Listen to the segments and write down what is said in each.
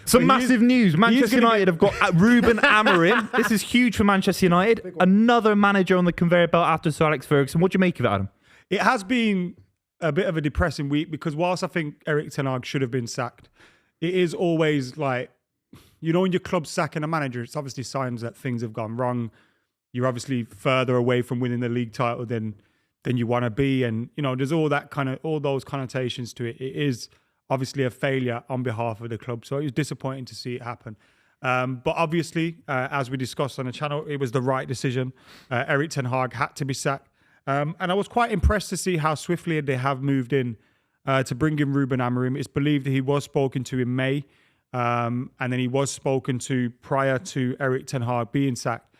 Some massive news. Manchester United have got Ruben Amorim. This is huge for Manchester United. Another manager on the conveyor belt after Sir Alex Ferguson. What do you make of it, Adam? It has been a bit of a depressing week because whilst I think Erik ten Hag should have been sacked, it is always like, when your club's sacking a manager, it's obviously signs that things have gone wrong. You're obviously further away from winning the league title than you want to be. And, there's all those connotations to it. It is obviously a failure on behalf of the club. So it was disappointing to see it happen. But obviously, as we discussed on the channel, it was the right decision. Erik ten Hag had to be sacked. And I was quite impressed to see how swiftly they have moved in to bring in Ruben Amorim. It's believed that he was spoken to in May. And then he was spoken to prior to Erik ten Hag being sacked.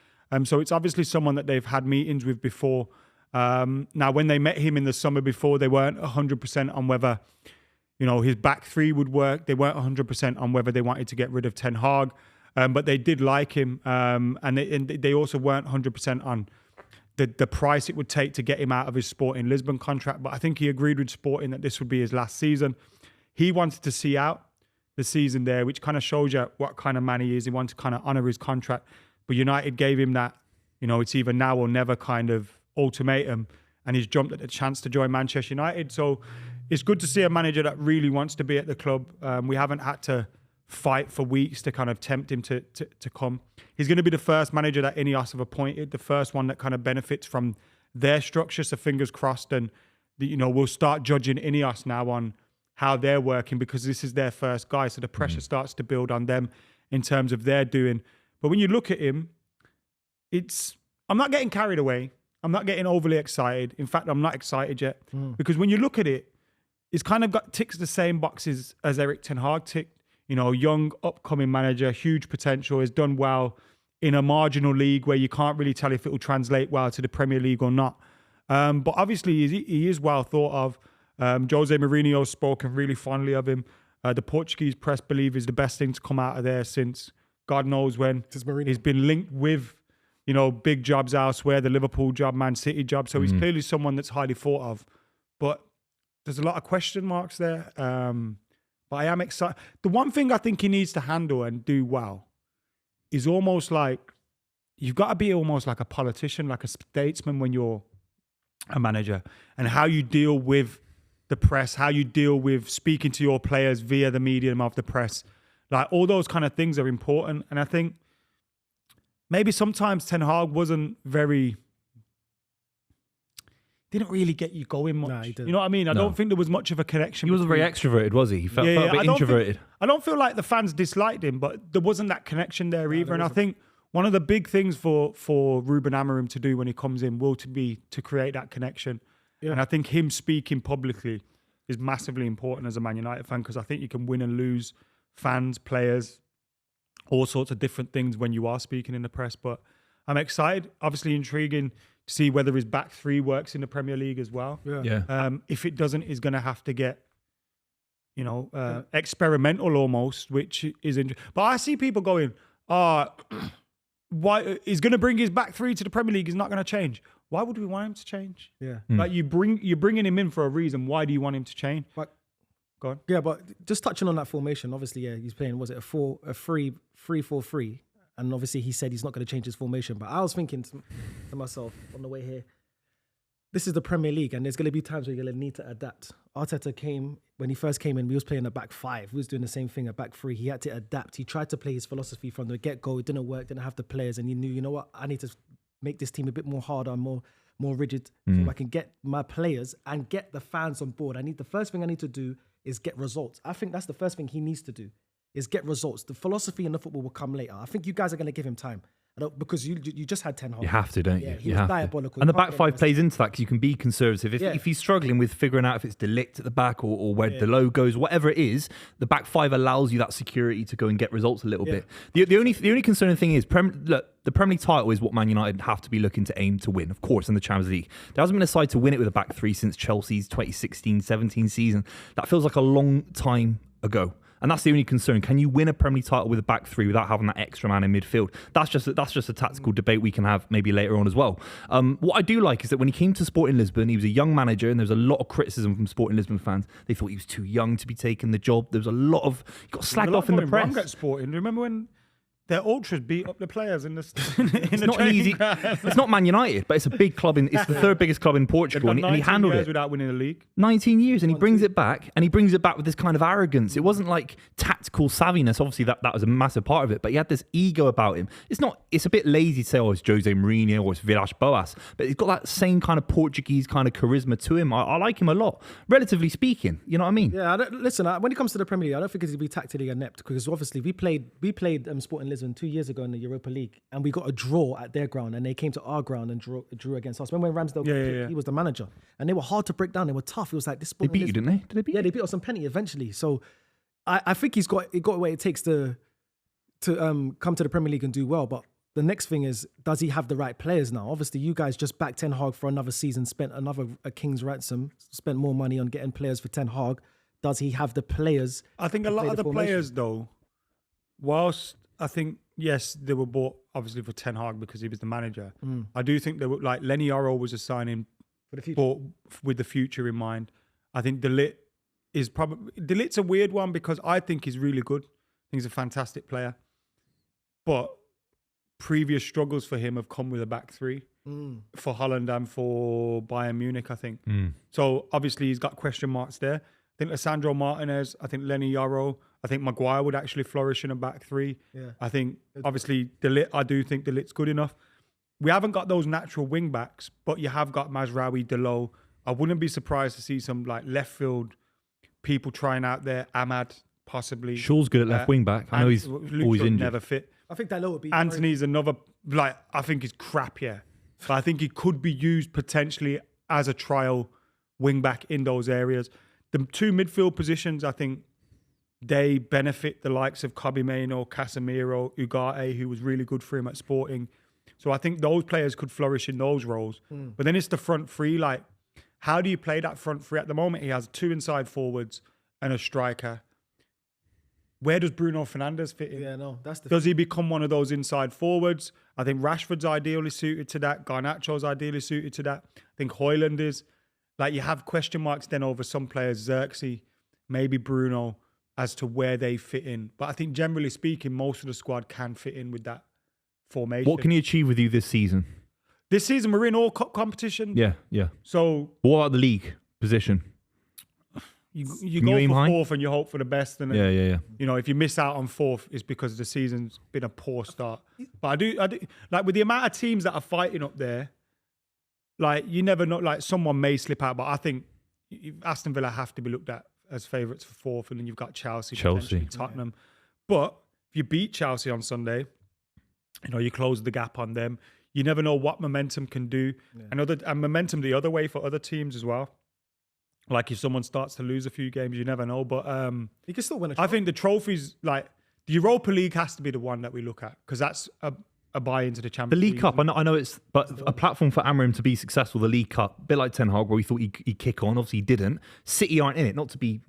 So it's obviously someone that they've had meetings with before. Now, when they met him in the summer before, they weren't 100% on whether, his back three would work. They weren't 100% on whether they wanted to get rid of ten Hag. But they did like him. And they also weren't 100% on the price it would take to get him out of his Sporting Lisbon contract. But I think he agreed with Sporting that this would be his last season. He wanted to see out the season there, which kind of shows you what kind of man he is. He wanted to kind of honour his contract. But United gave him that, it's either now or never kind of ultimatum, and he's jumped at the chance to join Manchester United. So it's good to see a manager that really wants to be at the club. We haven't had to fight for weeks to kind of tempt him to come. He's going to be the first manager that Ineos have appointed, the first one that kind of benefits from their structure. So fingers crossed, and we'll start judging Ineos now on how they're working because this is their first guy. So the pressure starts to build on them in terms of their doing. But when you look at him, I'm not getting carried away. I'm not getting overly excited. In fact, I'm not excited yet because when you look at it, it's kind of ticks the same boxes as Erik ten Hag ticked. Young, upcoming manager, huge potential, has done well in a marginal league where you can't really tell if it will translate well to the Premier League or not. But obviously, he is well thought of. Jose Mourinho's spoken really fondly of him. The Portuguese press believe is the best thing to come out of there since God knows when. He's been linked with, big jobs elsewhere, the Liverpool job, Man City job. So he's clearly someone that's highly thought of. But there's a lot of question marks there. But I am excited. The one thing I think he needs to handle and do well is almost like, you've got to be almost like a politician, like a statesman when you're a manager, and how you deal with the press, how you deal with speaking to your players via the medium of the press. Like all those kind of things are important. And I think maybe sometimes Ten Hag didn't really get you going much. No, he didn't. You know what I mean? I don't think there was much of a connection. He wasn't very extroverted, was he? He felt a bit introverted. I don't feel like the fans disliked him, but there wasn't that connection there either. And I think one of the big things for Ruben Amorim to do when he comes in will be to create that connection. Yeah. And I think him speaking publicly is massively important as a Man United fan because I think you can win and lose fans, players, all sorts of different things when you are speaking in the press. But I'm excited. Obviously intriguing to see whether his back three works in the Premier League as well. Yeah. If it doesn't, he's going to have to get, experimental almost, which is interesting. But I see people going, why he's going to bring his back three to the Premier League? He's not going to change. Why would we want him to change? Yeah. Like you're bringing him in for a reason. Why do you want him to change? But, go on. Yeah, but just touching on that formation, obviously, he's playing, was it a 3-4-3? And obviously he said he's not going to change his formation. But I was thinking to myself on the way here, this is the Premier League and there's going to be times where you're going to need to adapt. Arteta when he first came in, we was playing a back five. We was doing the same thing, a back three. He had to adapt. He tried to play his philosophy from the get-go. It didn't work, didn't have the players. And he knew, you know what, I need to make this team a bit more harder, more rigid, so I can get my players and get the fans on board. The first thing I need to do is get results. I think that's the first thing he needs to do, is get results. The philosophy and the football will come later. I think you guys are going to give him time. Because you just had Ten Hag. You have to, don't you? He was diabolical. And the back five plays into that because you can be conservative. If he's struggling with figuring out if it's Delict at the back or where the low goes, whatever it is, the back five allows you that security to go and get results a little bit. The only concerning thing is, the Premier League title is what Man United have to be looking to aim to win, of course, in the Champions League. There hasn't been a side to win it with a back three since Chelsea's 2016-17 season. That feels like a long time ago. And that's the only concern. Can you win a Premier League title with a back three without having that extra man in midfield? That's just a tactical debate we can have maybe later on as well. What I do like is that when he came to Sporting Lisbon, he was a young manager, and there was a lot of criticism from Sporting Lisbon fans. They thought he was too young to be taking the job. There was a lot of... He got slagged off in the press. Wrong at Sporting. Remember when their ultras beat up the players in the It's not Man United, but it's a big club. It's the third biggest club in Portugal, and he handled it without winning the league. 19 years, and he brings it back, with this kind of arrogance. It wasn't like tactical savviness. Obviously, that was a massive part of it, but he had this ego about him. It's a bit lazy to say, oh, it's Jose Mourinho or it's Villas-Boas, but he's got that same kind of Portuguese kind of charisma to him. I like him a lot, relatively speaking. You know what I mean? Yeah. Listen, when it comes to the Premier League, I don't think it's going to be tactically inept, because obviously we played Sporting Lisbon 2 years ago in the Europa League, and we got a draw at their ground, and they came to our ground and drew against us. Remember when Ramsdale, he was the manager, and they were hard to break down. They were tough. It was like this. They beat you, didn't they? Did they beat you? Yeah, they beat us on penalty eventually. So I think he's got what it takes to come to the Premier League and do well. But the next thing is, does he have the right players now? Obviously, you guys just backed Ten Hag for another season, spent a king's ransom, spent more money on getting players for Ten Hag. Does he have the players? I think a lot of the players, though, whilst I think, yes, they were bought obviously for Ten Hag because he was the manager. I do think they were, like, Lenny Yoro was a signing for the future, bought with the future in mind. I think De Ligt's a weird one because I think he's really good. I think he's a fantastic player, but previous struggles for him have come with a back three for Holland and for Bayern Munich, I think. So obviously he's got question marks there. I think Lisandro Martinez, I think Lenny Yoro, I think Maguire would actually flourish in a back three. Yeah. I think obviously I do think De Ligt's good enough. We haven't got those natural wing backs, but you have got Mazraoui, Delo. I wouldn't be surprised to see some like left field people trying out there. Ahmad, possibly. Shaw's good at left wing back. I know he's always injured. Never fit. I think that would be. Anthony's another, I think he's crap, yeah. But I think he could be used potentially as a trial wing back in those areas. The two midfield positions, I think they benefit the likes of Kobe Mainoo, Casemiro, Ugarte, who was really good for him at Sporting. So I think those players could flourish in those roles. But then it's the front three. Like, how do you play that front three? At the moment, he has two inside forwards and a striker. Where does Bruno Fernandes fit in? Yeah, no, that's the. Does he become one of those inside forwards? I think Rashford's ideally suited to that. Garnacho's ideally suited to that. I think Højlund is. Like, you have question marks then over some players, Xerxes, maybe Bruno, as to where they fit in. But I think generally speaking, most of the squad can fit in with that formation. What can he achieve with you this season? This season, we're in all competition. Yeah. So what about the league position? You go for fourth and you hope for the best. And then, Yeah. You know, if you miss out on fourth, it's because the season's been a poor start. But I do like with the amount of teams that are fighting up there. Like, you never know. Like, someone may slip out, but I think Aston Villa have to be looked at as favourites for fourth, and then you've got Chelsea. Tottenham. Yeah. But if you beat Chelsea on Sunday, you know, you close the gap on them. You never know what momentum can do. Yeah. And momentum the other way for other teams as well. Like, if someone starts to lose a few games, you never know. But you can still win a trophy. I think the trophies, like, the Europa League has to be the one that we look at, because that's a buy into the Champions League. The League Cup, I know it's, but a platform for Amorim to be successful, the League Cup, a bit like Ten Hag, where we thought he'd kick on. Obviously, he didn't. City aren't in it, not to be,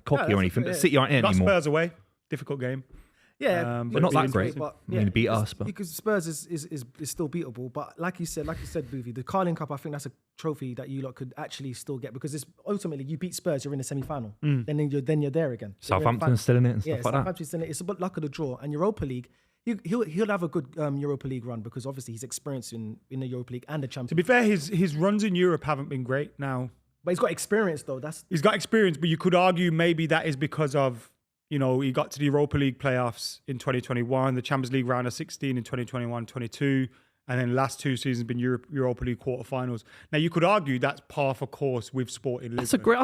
cocky or anything, but City aren't in it anymore. Spurs away, difficult game. Yeah, but not that great. But, I mean, beat us, but because Spurs is still beatable. But like you said, Buvey, the Carling Cup, I think that's a trophy that you lot could actually still get, because it's ultimately you beat Spurs, you're in the semi-final, then you're there again. Southampton's still in it and stuff like that. Southampton's still in it. It's about luck of the draw. And Europa League, he'll have a good Europa League run, because obviously he's experienced in the Europa League and the Champions. To be fair, his runs in Europe haven't been great now. But he's got experience though. He's got experience, but you could argue maybe that is because of, he got to the Europa League playoffs in 2021, the Champions League round of 16 in 2021-22, and then last two seasons been Europa League quarterfinals. Now, you could argue that's par for course with Sporting Lisbon. That's a great.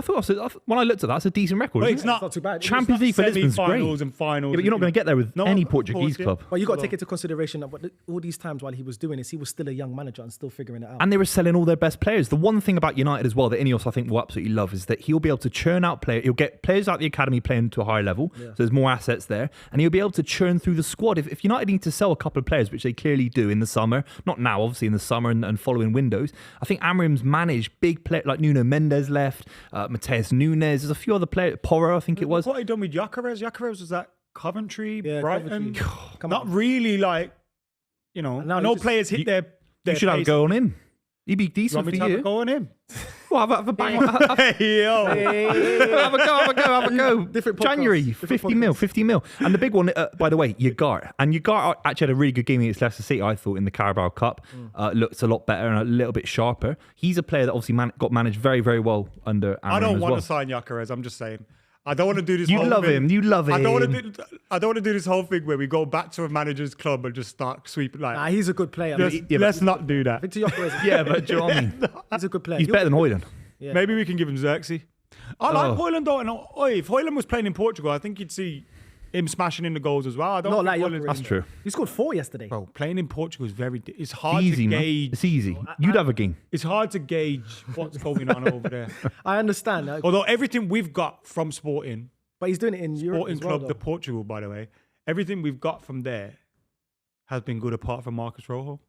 when I looked at that, that's a decent record. It's not too bad. Champions League for Lisbon's great. And finals. Yeah, but you're not going to get there with any Portuguese club. Well, you got to take into consideration that all these times while he was doing this, he was still a young manager and still figuring it out. And they were selling all their best players. The one thing about United as well that Ineos, I think, will absolutely love is that he'll be able to churn out players. He'll get players out the academy playing to a high level, so there's more assets there, and he'll be able to churn through the squad. If United need to sell a couple of players, which they clearly do in the summer, Not now, obviously in the summer and following windows. I think Amorim's managed big players like Nuno Mendes left, Mateus Nunes. There's a few other players. Porro, I think it was. What he done with Gyökeres? Gyökeres was that Coventry, Brighton. Coventry. Not really like, I know players hit their You should have a go on him. He'd be decent for you. Have a go on him? Well, have a bang. Have a go. Different January, podcasts. 50 mil. And the big one, by the way, Yagar. And Yagar actually had a really good game against Leicester City, I thought, in the Carabao Cup. Looks a lot better and a little bit sharper. He's a player that obviously got managed very, very well under Amorim I don't want to sign Gyökeres, I'm just saying. I don't want to do this. You love him. You love him. I don't want to do this whole thing where we go back to a manager's club and just start sweeping. Like, He's a good player. Let's not do that. Victor Gyökeres. Yeah, but do you know what I mean? He's a good player. He's better than Højlund. Yeah. Maybe we can give him Xerxes. I like Højlund though. And if Højlund was playing in Portugal, I think you'd see him smashing in the goals as well. I don't Not think like Højlund's- Gyökeres. That's true. He scored 4 yesterday. Bro, playing in Portugal is it's hard Easy, to man. gauge. It's easy. You'd have a game. It's hard to gauge what's going on over there. I understand. Although everything we've got from Sporting But he's doing it in Europe Sporting as well, Club though. de Portugal, by the way, everything we've got from there has been good apart from Marcus Rojo.